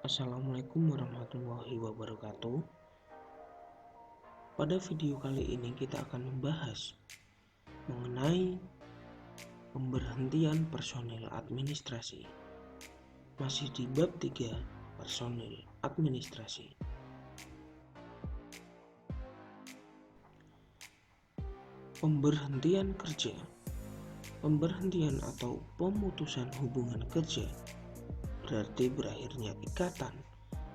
Assalamualaikum warahmatullahi wabarakatuh. Pada video kali ini kita akan membahas mengenai pemberhentian personil administrasi. Masih di bab 3, personil administrasi. Pemberhentian kerja. Pemberhentian atau pemutusan hubungan kerja berarti berakhirnya ikatan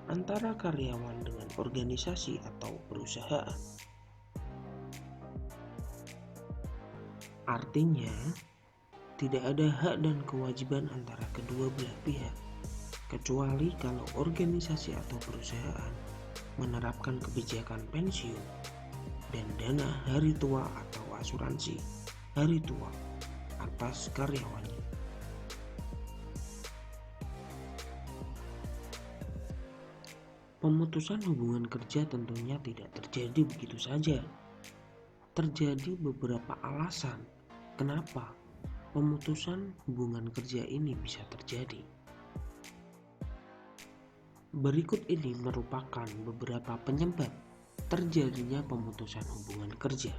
antara karyawan dengan organisasi atau perusahaan. Artinya, tidak ada hak dan kewajiban antara kedua belah pihak, kecuali kalau organisasi atau perusahaan menerapkan kebijakan pensiun dan dana hari tua atau asuransi hari tua atas karyawannya. Pemutusan hubungan kerja tentunya tidak terjadi begitu saja. Terjadi beberapa alasan kenapa pemutusan hubungan kerja ini bisa terjadi. Berikut ini merupakan beberapa penyebab terjadinya pemutusan hubungan kerja.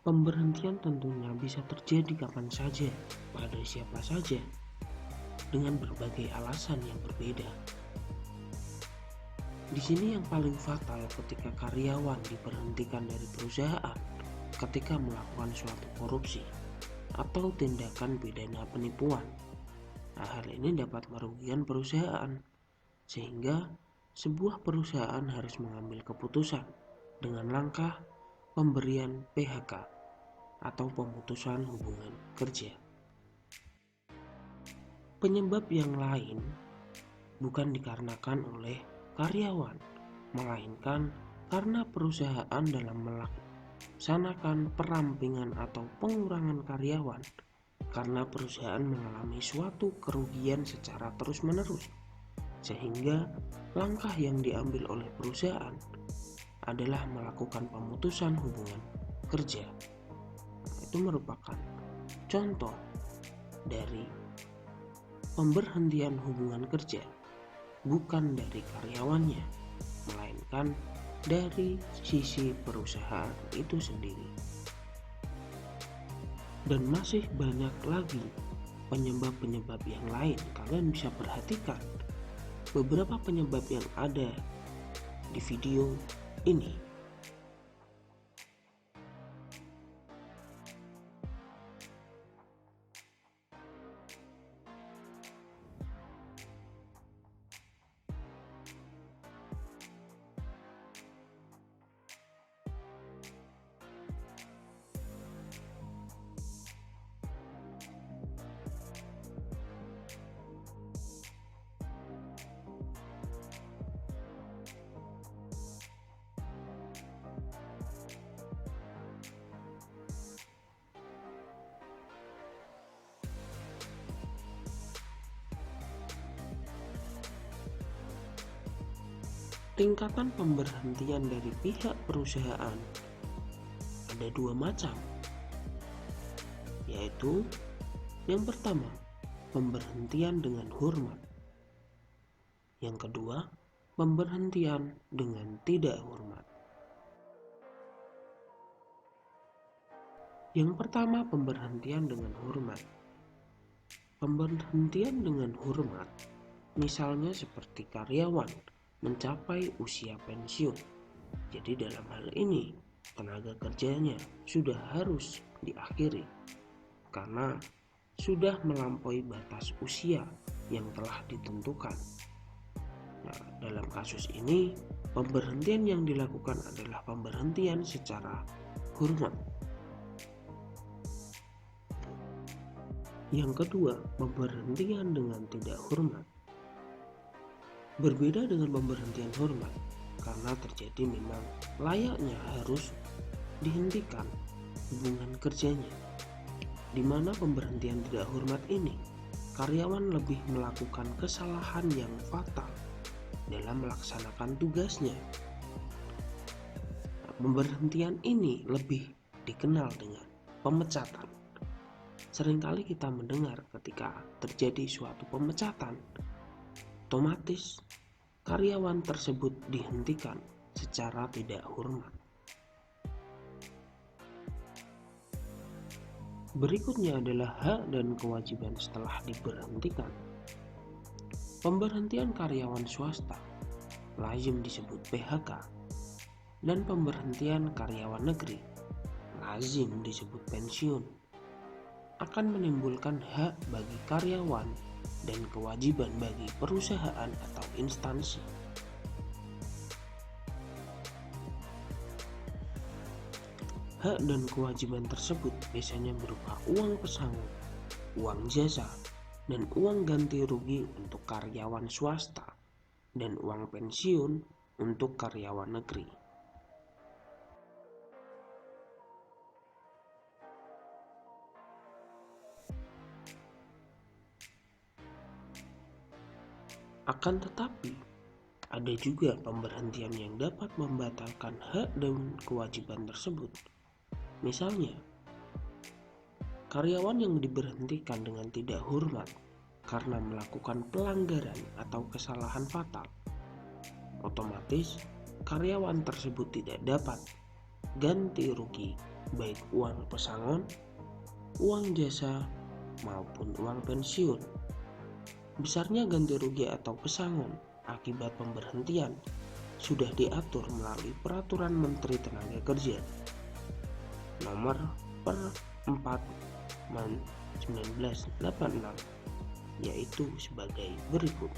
Pemberhentian tentunya bisa terjadi kapan saja, pada siapa saja, dengan berbagai alasan yang berbeda. Di sini yang paling fatal ketika karyawan diberhentikan dari perusahaan ketika melakukan suatu korupsi atau tindakan pidana penipuan. Nah, hal ini dapat merugikan perusahaan, sehingga sebuah perusahaan harus mengambil keputusan dengan langkah pemberian PHK atau pemutusan hubungan kerja. Penyebab yang lain bukan dikarenakan oleh karyawan, melainkan karena perusahaan dalam melaksanakan perampingan atau pengurangan karyawan karena perusahaan mengalami suatu kerugian secara terus-menerus, sehingga langkah yang diambil oleh perusahaan adalah melakukan pemutusan hubungan kerja. Itu merupakan contoh dari pemberhentian hubungan kerja, bukan dari karyawannya, melainkan dari sisi perusahaan itu sendiri. Dan masih banyak lagi penyebab-penyebab yang lain. Kalian bisa perhatikan beberapa penyebab yang ada di video ini. Tingkatan pemberhentian dari pihak perusahaan ada dua macam, yaitu yang pertama, pemberhentian dengan hormat. Yang kedua, pemberhentian dengan tidak hormat. Yang pertama, pemberhentian dengan hormat. Pemberhentian dengan hormat misalnya seperti karyawan mencapai usia pensiun. Jadi dalam hal ini tenaga kerjanya sudah harus diakhiri karena sudah melampaui batas usia yang telah ditentukan. Nah, dalam kasus ini pemberhentian yang dilakukan adalah pemberhentian secara hormat. Yang kedua, pemberhentian dengan tidak hormat. Berbeda dengan pemberhentian hormat, karena terjadi memang layaknya harus dihentikan hubungan kerjanya. Di mana pemberhentian tidak hormat ini, karyawan lebih melakukan kesalahan yang fatal dalam melaksanakan tugasnya, Pemberhentian ini lebih dikenal dengan pemecatan. Seringkali kita mendengar ketika terjadi suatu pemecatan, otomatis karyawan tersebut dihentikan secara tidak hormat. Berikutnya adalah hak dan kewajiban setelah diberhentikan. Pemberhentian karyawan swasta lazim disebut PHK, dan pemberhentian karyawan negeri lazim disebut pensiun. Akan menimbulkan hak bagi karyawan dan kewajiban bagi perusahaan atau instansi. Hak dan kewajiban tersebut biasanya berupa uang pesangon, uang jasa, dan uang ganti rugi untuk karyawan swasta, dan uang pensiun untuk karyawan negeri. Akan tetapi, ada juga pemberhentian yang dapat membatalkan hak dan kewajiban tersebut. Misalnya, karyawan yang diberhentikan dengan tidak hormat karena melakukan pelanggaran atau kesalahan fatal, otomatis karyawan tersebut tidak dapat ganti rugi baik uang pesangon, uang jasa, maupun uang pensiun. Besarnya ganti rugi atau pesangon akibat pemberhentian sudah diatur melalui Peraturan Menteri Tenaga Kerja Nomor per 4 1986, yaitu sebagai berikut.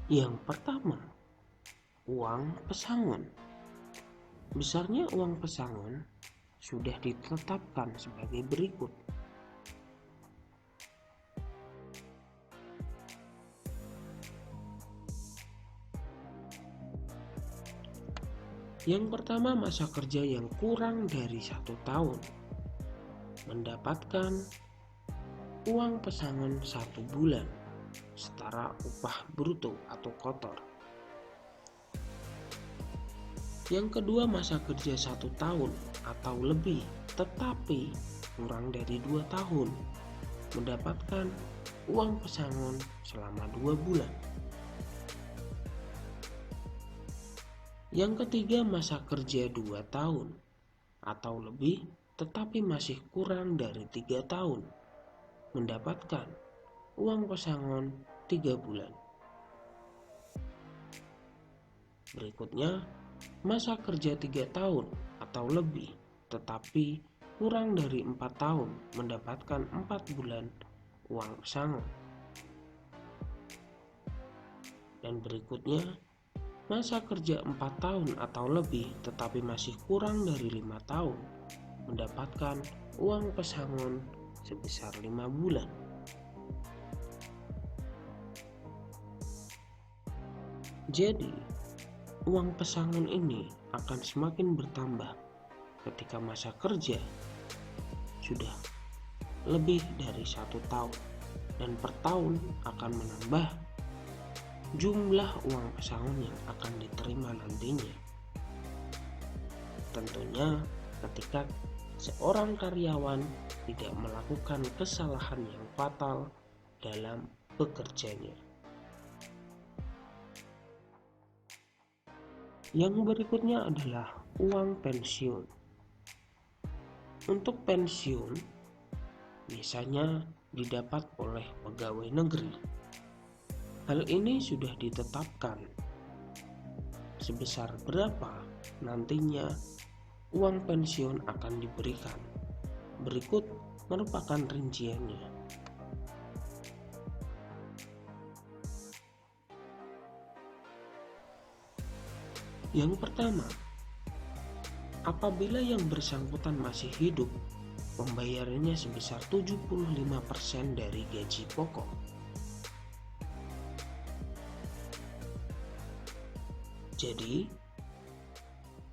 Yang pertama, uang pesangon. Besarnya uang pesangon sudah ditetapkan sebagai berikut. Yang pertama, masa kerja yang kurang dari 1 tahun mendapatkan uang pesangon 1 bulan setara upah bruto atau kotor. Yang kedua, masa kerja 1 tahun atau lebih tetapi kurang dari 2 tahun mendapatkan uang pesangon selama 2 bulan. Yang ketiga, masa kerja 2 tahun atau lebih tetapi masih kurang dari 3 tahun mendapatkan uang pesangon 3 bulan. Berikutnya, masa kerja 3 tahun atau lebih tetapi kurang dari 4 tahun mendapatkan 4 bulan uang pesangon. Dan berikutnya, masa kerja 4 tahun atau lebih tetapi masih kurang dari 5 tahun mendapatkan uang pesangon sebesar 5 bulan. Jadi, uang pesangon ini akan semakin bertambah ketika masa kerja sudah lebih dari 1 tahun, dan per tahun akan menambah jumlah uang pesangon yang akan diterima nantinya. Tentunya ketika seorang karyawan tidak melakukan kesalahan yang fatal dalam bekerjanya. Yang berikutnya adalah uang pensiun. Untuk pensiun biasanya didapat oleh pegawai negeri. Hal ini sudah ditetapkan sebesar berapa nantinya uang pensiun akan diberikan. Berikut merupakan rinciannya. Yang pertama, apabila yang bersangkutan masih hidup, pembayarannya sebesar 75% dari gaji pokok. Jadi,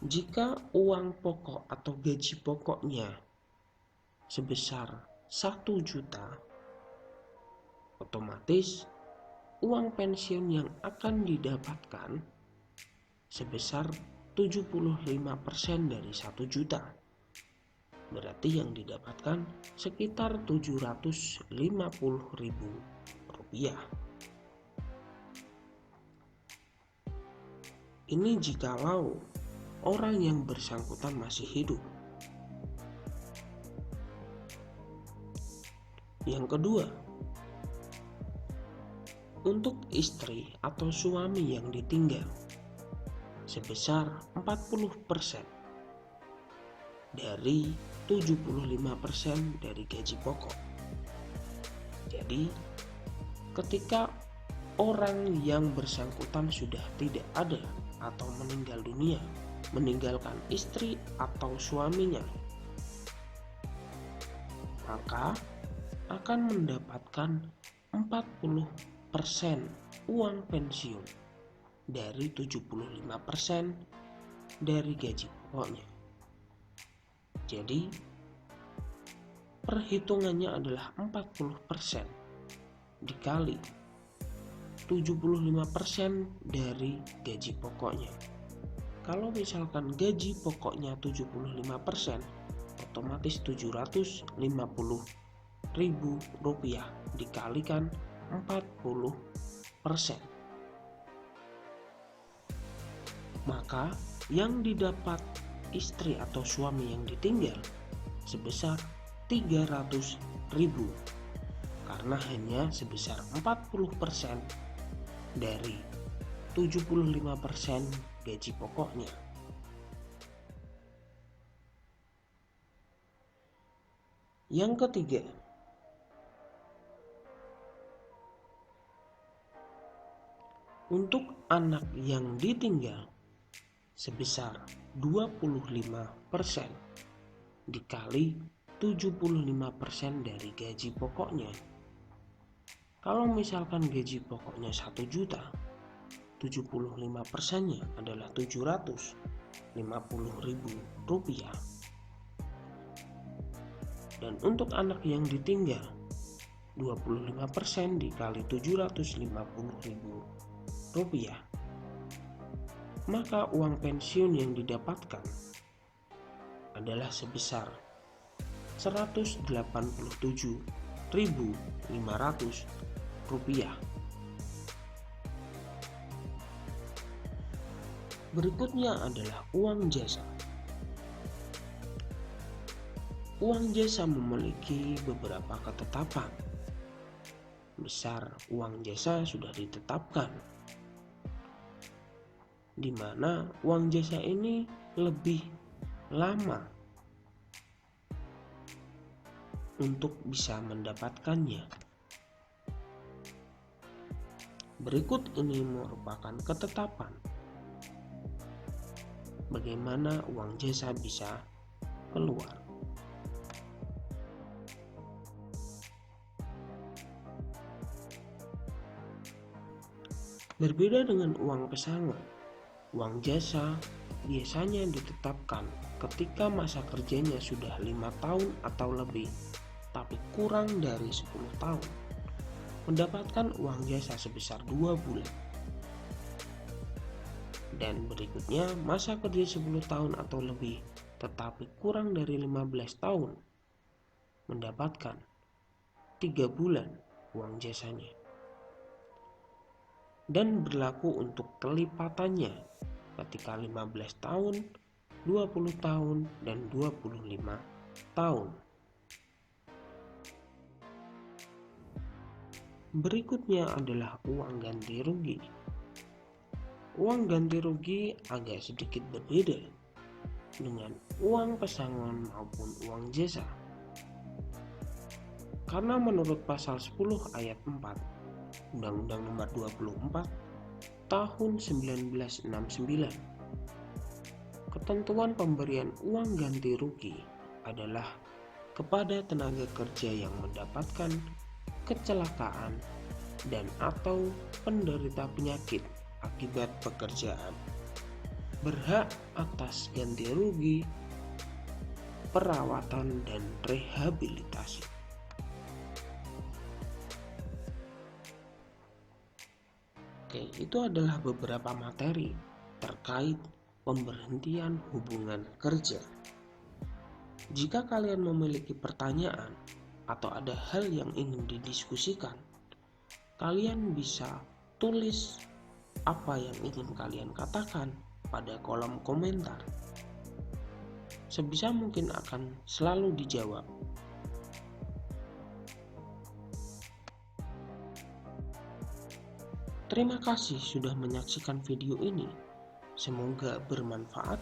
jika uang pokok atau gaji pokoknya sebesar 1 juta, otomatis uang pensiun yang akan didapatkan sebesar 75% dari 1 juta. Berarti yang didapatkan sekitar 750.000 rupiah. Ini jikalau orang yang bersangkutan masih hidup. Yang kedua, untuk istri atau suami yang ditinggal sebesar 40% dari 75% dari gaji pokok. Jadi, ketika orang yang bersangkutan sudah tidak ada atau meninggal dunia, meninggalkan istri atau suaminya, maka akan mendapatkan 40% uang pensiun dari 75% dari gaji pokoknya. Jadi perhitungannya adalah 40% dikali 75% dari gaji pokoknya. Kalau misalkan gaji pokoknya 75%, otomatis 750.000 rupiah dikalikan 40%. Maka yang didapat istri atau suami yang ditinggal sebesar 300.000, karena hanya sebesar 40% dari 75% gaji pokoknya. Yang ketiga, untuk anak yang ditinggal sebesar 25% dikali 75% dari gaji pokoknya. Kalau misalkan gaji pokoknya 1 juta, 75%-nya adalah 750.000 rupiah. Dan untuk anak yang ditinggal, 25% dikali 750.000 rupiah, maka uang pensiun yang didapatkan adalah sebesar 187.500 rupiah. Berikutnya adalah uang jasa. Uang jasa memiliki beberapa ketetapan. Besar uang jasa sudah ditetapkan, di mana uang jasa ini lebih lama untuk bisa mendapatkannya. Berikut ini merupakan ketetapan bagaimana uang jasa bisa keluar. Berbeda dengan uang pesangon, uang jasa biasanya ditetapkan ketika masa kerjanya sudah 5 tahun atau lebih, tapi kurang dari 10 tahun. Mendapatkan uang jasa sebesar 2 bulan. Dan berikutnya masa kerja 10 tahun atau lebih, tetapi kurang dari 15 tahun, mendapatkan 3 bulan uang jasanya. Dan berlaku untuk kelipatannya ketika 15 tahun, 20 tahun, dan 25 tahun. Berikutnya adalah uang ganti rugi. Uang ganti rugi agak sedikit berbeda dengan uang pesangon maupun uang jasa. Karena menurut pasal 10 ayat 4 Undang-Undang Nomor 24 Tahun 1969, ketentuan pemberian uang ganti rugi adalah kepada tenaga kerja yang mendapatkan kecelakaan dan atau penderita penyakit akibat pekerjaan, berhak atas ganti rugi, perawatan dan rehabilitasi. Oke, itu adalah beberapa materi terkait pemberhentian hubungan kerja. Jika kalian memiliki pertanyaan atau ada hal yang ingin didiskusikan, kalian bisa tulis apa yang ingin kalian katakan pada kolom komentar. Sebisa mungkin akan selalu dijawab. Terima kasih sudah menyaksikan video ini. Semoga bermanfaat.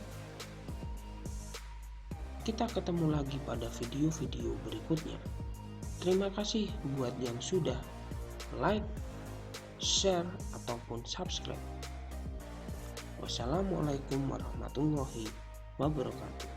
Kita ketemu lagi pada video-video berikutnya. Terima kasih buat yang sudah like, share, ataupun subscribe. Wassalamualaikum warahmatullahi wabarakatuh.